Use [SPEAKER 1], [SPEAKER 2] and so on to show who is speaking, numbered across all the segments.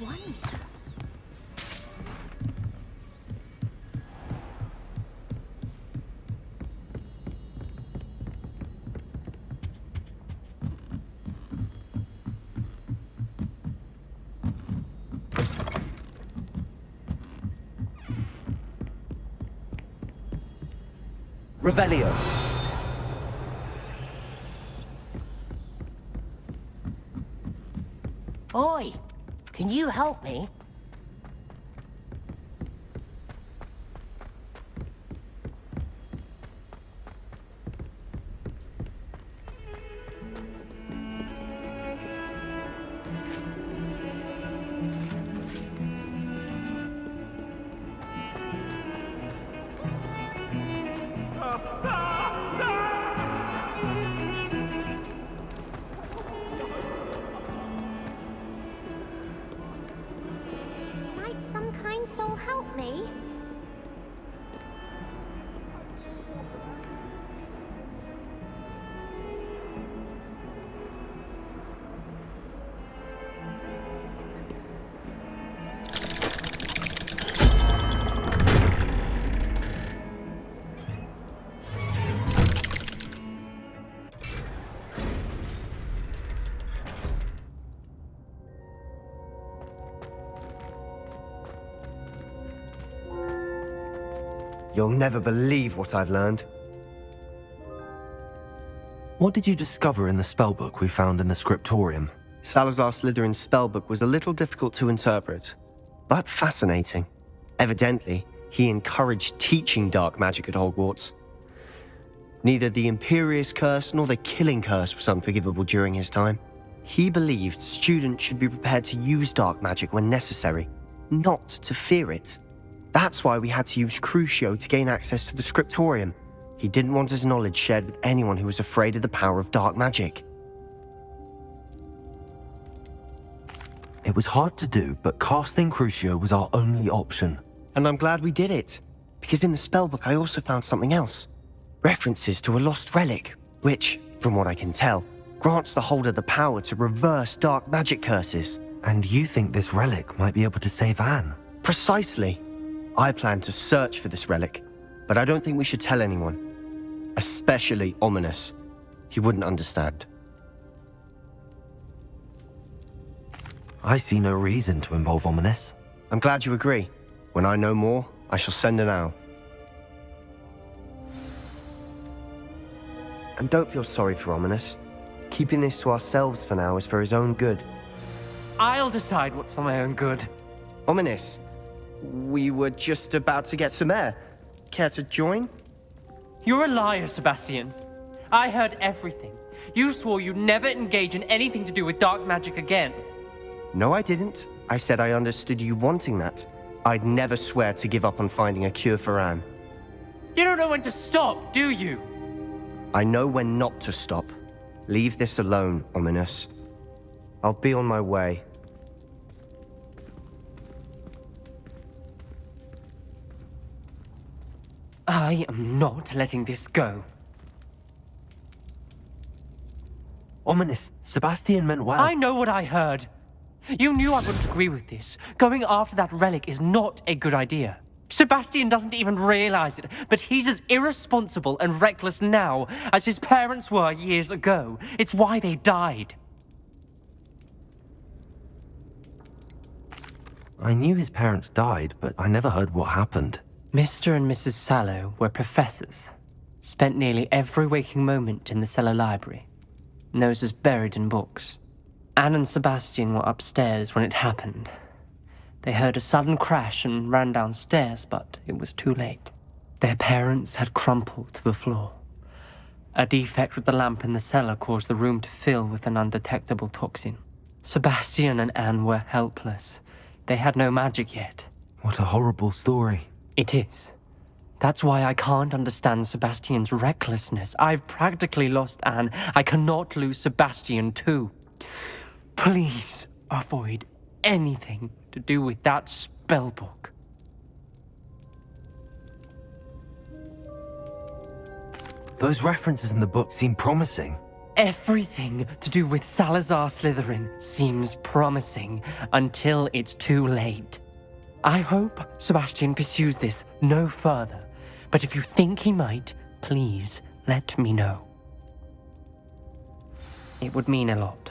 [SPEAKER 1] wonder.
[SPEAKER 2] Revelio.
[SPEAKER 3] Oi! Can you help me?
[SPEAKER 1] Might some kind soul help me?
[SPEAKER 4] You'll never believe what I've learned.
[SPEAKER 2] What did you discover in the spellbook we found in the scriptorium?
[SPEAKER 4] Salazar Slytherin's spellbook was a little difficult to interpret, but fascinating. Evidently, he encouraged teaching dark magic at Hogwarts. Neither the Imperious Curse nor the Killing Curse was unforgivable during his time. He believed students should be prepared to use dark magic when necessary, not to fear it. That's why we had to use Crucio to gain access to the scriptorium. He didn't want his knowledge shared with anyone who was afraid of the power of dark magic.
[SPEAKER 2] It was hard to do, but casting Crucio was our only option.
[SPEAKER 4] And I'm glad we did it, because in the spellbook I also found something else. References to a lost relic, which, from what I can tell, grants the holder the power to reverse dark magic curses.
[SPEAKER 2] And you think this relic might be able to save Anne?
[SPEAKER 4] Precisely. I plan to search for this relic, but I don't think we should tell anyone. Especially Ominous. He wouldn't understand.
[SPEAKER 2] I see no reason to involve Ominous.
[SPEAKER 4] I'm glad you agree. When I know more, I shall send an owl. And don't feel sorry for Ominous. Keeping this to ourselves for now is for his own good.
[SPEAKER 5] I'll decide what's for my own good.
[SPEAKER 4] Ominous, we were just about to get some air. Care to join?
[SPEAKER 5] You're a liar, Sebastian. I heard everything. You swore you'd never engage in anything to do with dark magic again.
[SPEAKER 4] No, I didn't. I said I understood you wanting that. I'd never swear to give up on finding a cure for Anne.
[SPEAKER 5] You don't know when to stop, do you?
[SPEAKER 4] I know when not to stop. Leave this alone, Ominous. I'll be on my way.
[SPEAKER 5] I am not letting this go.
[SPEAKER 2] Ominous, Sebastian meant well.
[SPEAKER 5] I know what I heard. You knew I wouldn't agree with this. Going after that relic is not a good idea. Sebastian doesn't even realize it, but he's as irresponsible and reckless now as his parents were years ago. It's why they died.
[SPEAKER 2] I knew his parents died, but I never heard what happened.
[SPEAKER 5] Mr. and Mrs. Sallow were professors. Spent nearly every waking moment in the cellar library. Noses buried in books. Anne and Sebastian were upstairs when it happened. They heard a sudden crash and ran downstairs, but it was too late. Their parents had crumpled to the floor. A defect with the lamp in the cellar caused the room to fill with an undetectable toxin. Sebastian and Anne were helpless. They had no magic yet.
[SPEAKER 2] What a horrible story.
[SPEAKER 5] It is. That's why I can't understand Sebastian's recklessness. I've practically lost Anne. I cannot lose Sebastian too. Please avoid anything to do with that spellbook.
[SPEAKER 2] Those references in the book seem promising.
[SPEAKER 5] Everything to do with Salazar Slytherin seems promising until it's too late. I hope Sebastian pursues this no further, but if you think he might, please let me know. It would mean a lot.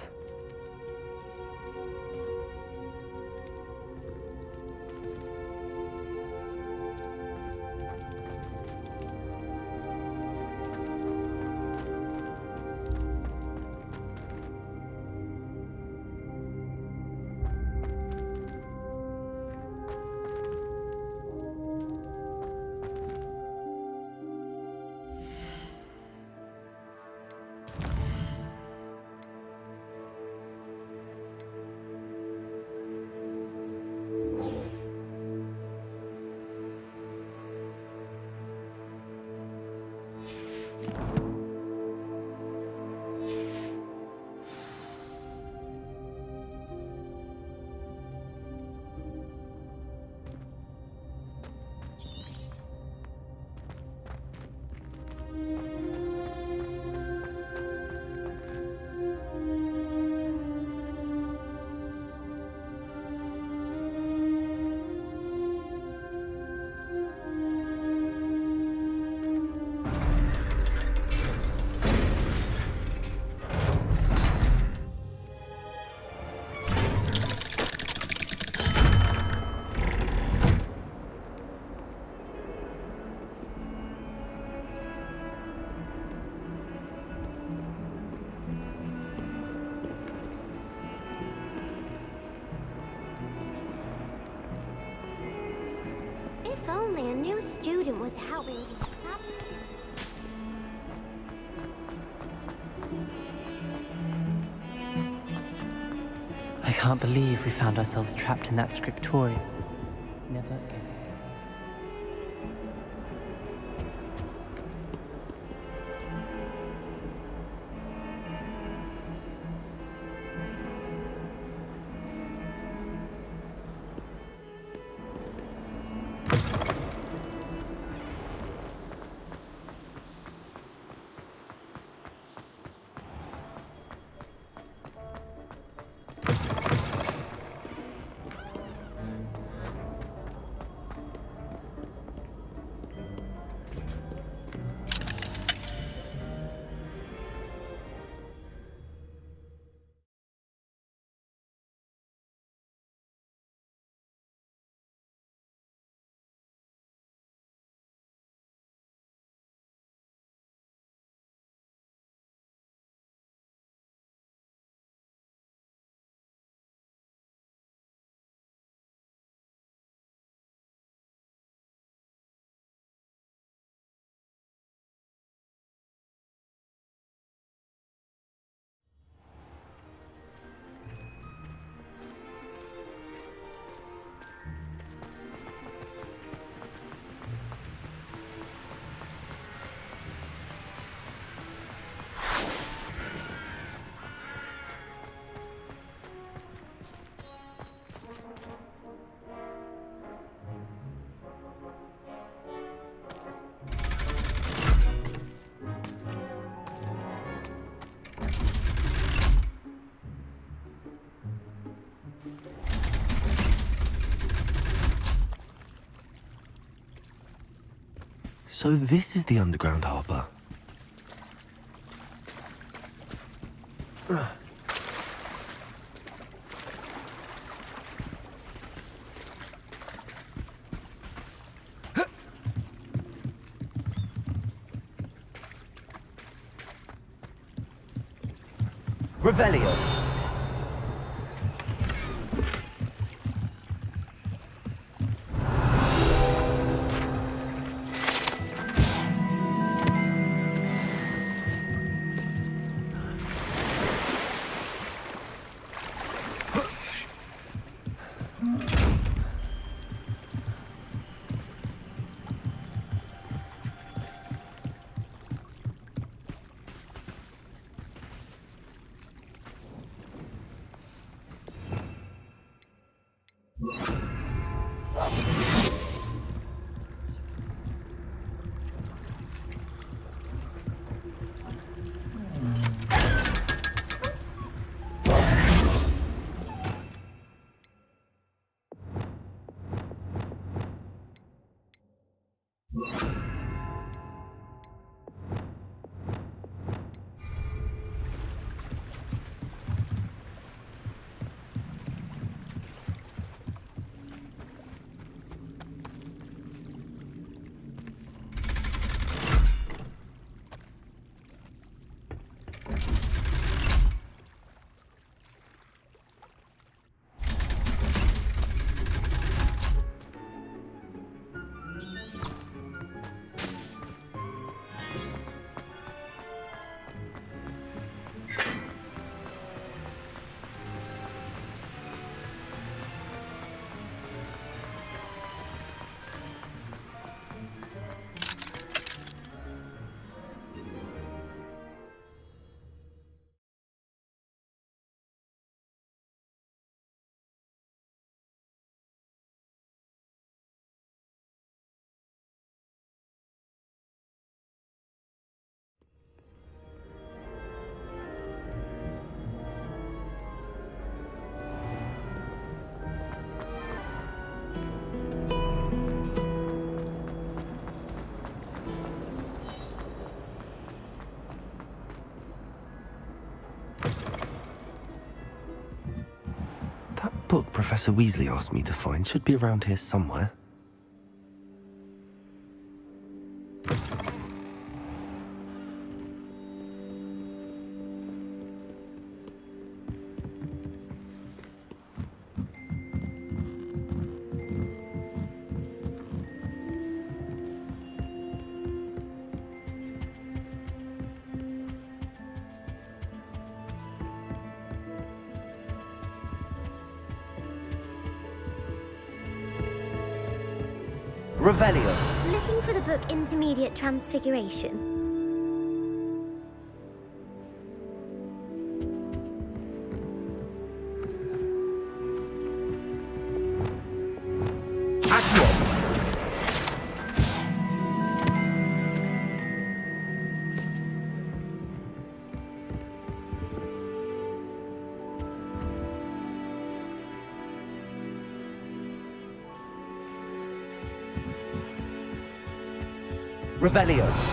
[SPEAKER 1] If only a new student would help me with this stuff.
[SPEAKER 5] I can't believe we found ourselves trapped in that scriptorium. Never again.
[SPEAKER 2] So this is the underground harbour. Revelio. book Professor Weasley asked me to find should be around here somewhere. Revelio.
[SPEAKER 1] Looking for the book Intermediate Transfiguration.
[SPEAKER 2] Revelio.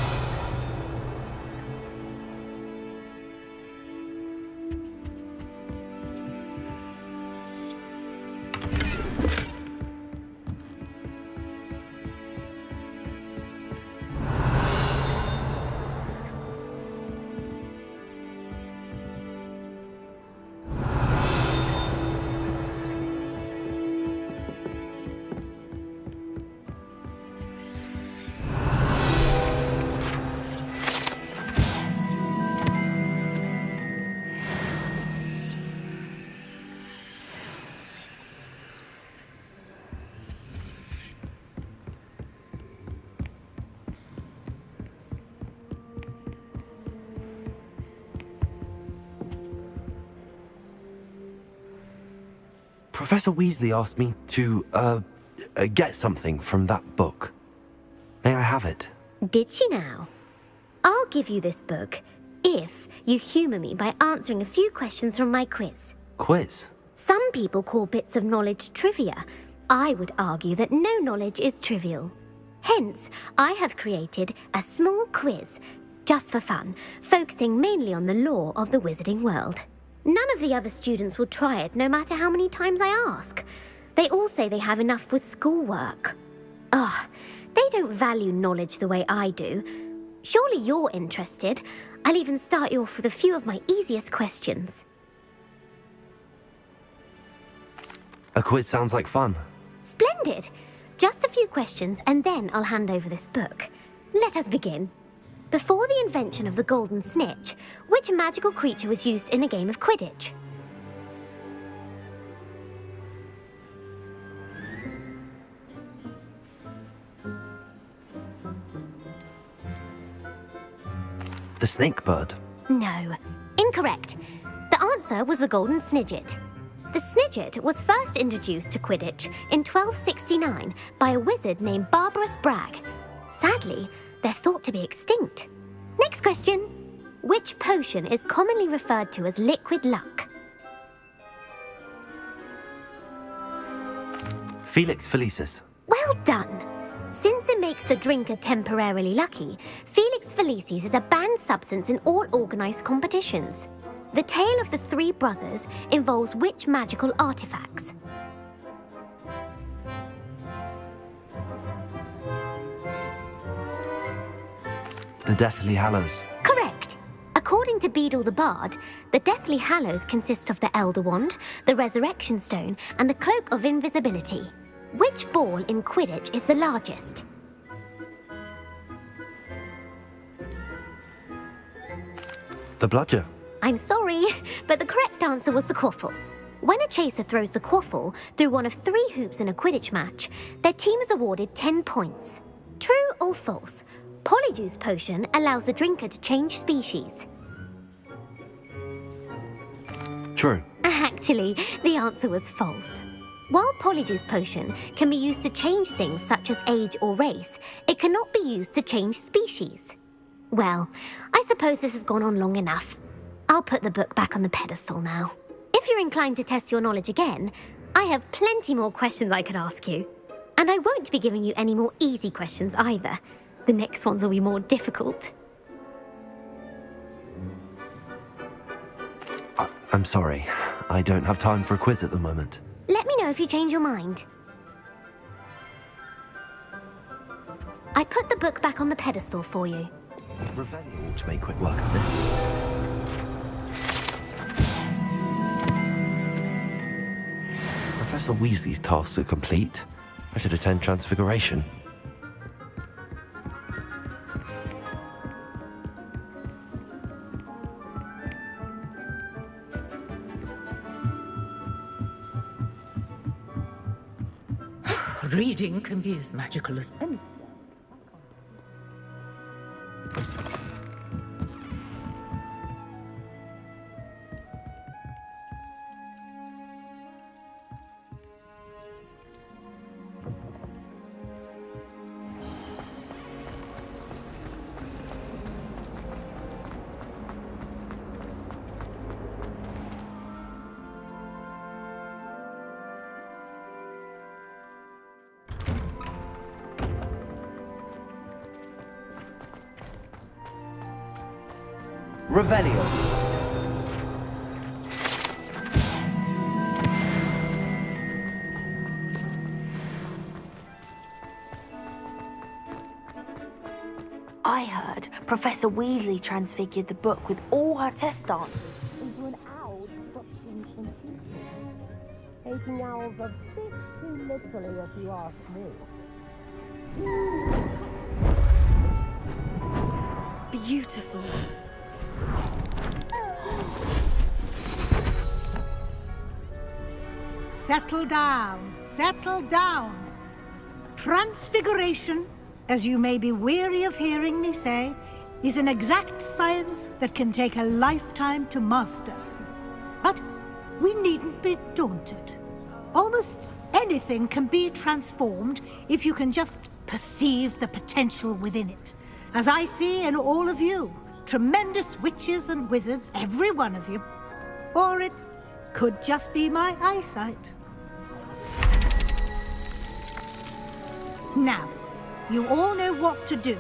[SPEAKER 2] Professor Weasley asked me to, get something from that book. May I have it?
[SPEAKER 1] Did she now? I'll give you this book if you humour me by answering a few questions from my quiz.
[SPEAKER 2] Quiz?
[SPEAKER 1] Some people call bits of knowledge trivia. I would argue that no knowledge is trivial. Hence, I have created a small quiz, just for fun, focusing mainly on the lore of the wizarding world. None of the other students will try it, no matter how many times I ask. They all say they have enough with schoolwork. Ugh, they don't value knowledge the way I do. Surely you're interested. I'll even start you off with a few of my easiest questions.
[SPEAKER 2] A quiz sounds like fun.
[SPEAKER 1] Splendid! Just a few questions and then I'll hand over this book. Let us begin. Before the invention of the golden snitch, which magical creature was used in a game of Quidditch?
[SPEAKER 2] The snake bird.
[SPEAKER 1] No, incorrect. The answer was the golden snidget. The snidget was first introduced to Quidditch in 1269 by a wizard named Barbarous Bragg. Sadly, they're thought to be extinct. Next question. Which potion is commonly referred to as liquid luck?
[SPEAKER 2] Felix Felicis.
[SPEAKER 1] Well done. Since it makes the drinker temporarily lucky, Felix Felicis is a banned substance in all organised competitions. The tale of the three brothers involves which magical artifacts?
[SPEAKER 2] The Deathly Hallows.
[SPEAKER 1] Correct. According to Beadle the Bard, the Deathly Hallows consists of the Elder Wand, the Resurrection Stone, and the Cloak of Invisibility. Which ball in Quidditch is the largest?
[SPEAKER 2] The Bludger.
[SPEAKER 1] I'm sorry, but the correct answer was the quaffle. When a chaser throws the quaffle through one of 3 hoops in a Quidditch match, their team is awarded 10 points. True or false? Polyjuice potion allows the drinker to change species.
[SPEAKER 2] True.
[SPEAKER 1] Actually, the answer was false. While Polyjuice potion can be used to change things such as age or race, it cannot be used to change species. Well, I suppose this has gone on long enough. I'll put the book back on the pedestal now. If you're inclined to test your knowledge again, I have plenty more questions I could ask you. And I won't be giving you any more easy questions either. The next ones will be more difficult.
[SPEAKER 2] I'm sorry. I don't have time for a quiz at the moment.
[SPEAKER 1] know if you change your mind. I put the book back on the pedestal for you.
[SPEAKER 2] Revelio ought to make quick work of this. Professor Weasley's tasks are complete. I should attend Transfiguration.
[SPEAKER 6] Reading can be as magical as anything.
[SPEAKER 7] Revelio.
[SPEAKER 8] I heard Professor Weasley transfigured the book with all her test answers into an owl watching some pieces. Taking owls a bit too literally, if you ask me.
[SPEAKER 9] Beautiful.
[SPEAKER 10] Settle down, settle down. Transfiguration, as you may be weary of hearing me say, is an exact science that can take a lifetime to master. But we needn't be daunted. Almost anything can be transformed if you can just perceive the potential within it. As I see in all of you, tremendous witches and wizards, every one of you. Or it could just be my eyesight. Now, you all know what to do.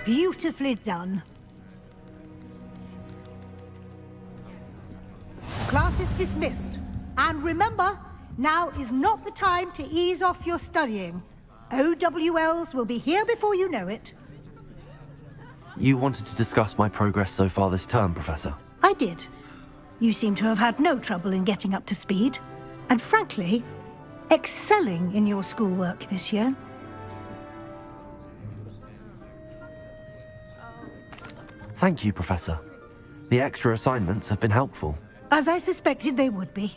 [SPEAKER 10] Beautifully done. Class is dismissed. And remember, now is not the time to ease off your studying. OWLs will be here before you know it.
[SPEAKER 2] You wanted to discuss my progress so far this term, Professor.
[SPEAKER 10] I did. You seem to have had no trouble in getting up to speed. And frankly, excelling in your schoolwork this year.
[SPEAKER 2] Thank you, Professor. The extra assignments have been helpful.
[SPEAKER 10] As I suspected they would be.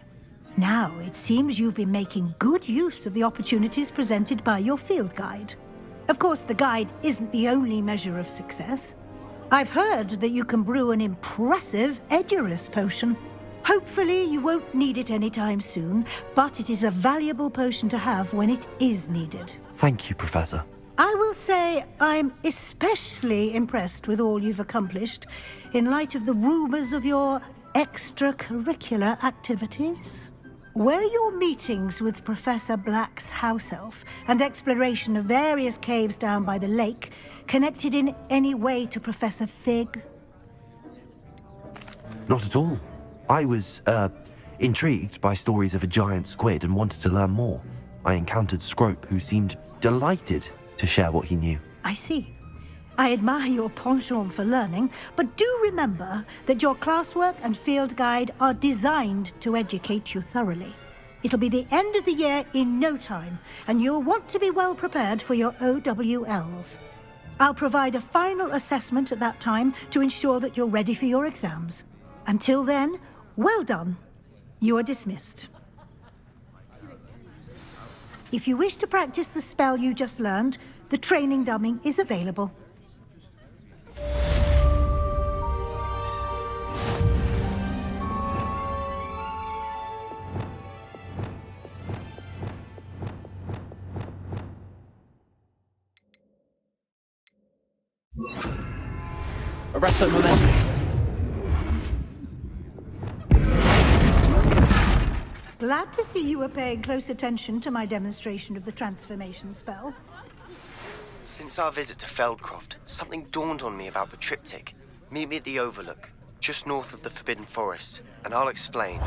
[SPEAKER 10] Now, it seems you've been making good use of the opportunities presented by your field guide. Of course, the guide isn't the only measure of success. I've heard that you can brew an impressive Edurus potion. Hopefully, you won't need it anytime soon, but it is a valuable potion to have when it is needed.
[SPEAKER 2] Thank you, Professor.
[SPEAKER 10] I will say I'm especially impressed with all you've accomplished in light of the rumors of your extracurricular activities. Were your meetings with Professor Black's house elf and exploration of various caves down by the lake connected in any way to Professor Fig?
[SPEAKER 2] Not at all. I was, intrigued by stories of a giant squid and wanted to learn more. I encountered Scrope, who seemed delighted to share what he knew.
[SPEAKER 10] I see. I admire your penchant for learning, but do remember that your classwork and field guide are designed to educate you thoroughly. It'll be the end of the year in no time, and you'll want to be well prepared for your OWLs. I'll provide a final assessment at that time to ensure that you're ready for your exams. Until then, well done. You are dismissed. If you wish to practice the spell you just learned, the training dummy is available.
[SPEAKER 7] Arresto momentum.
[SPEAKER 10] Glad to see you were paying close attention to my demonstration of the transformation spell.
[SPEAKER 4] Since our visit to Feldcroft, something dawned on me about the triptych. Meet me at the Overlook, just north of the Forbidden Forest, and I'll explain.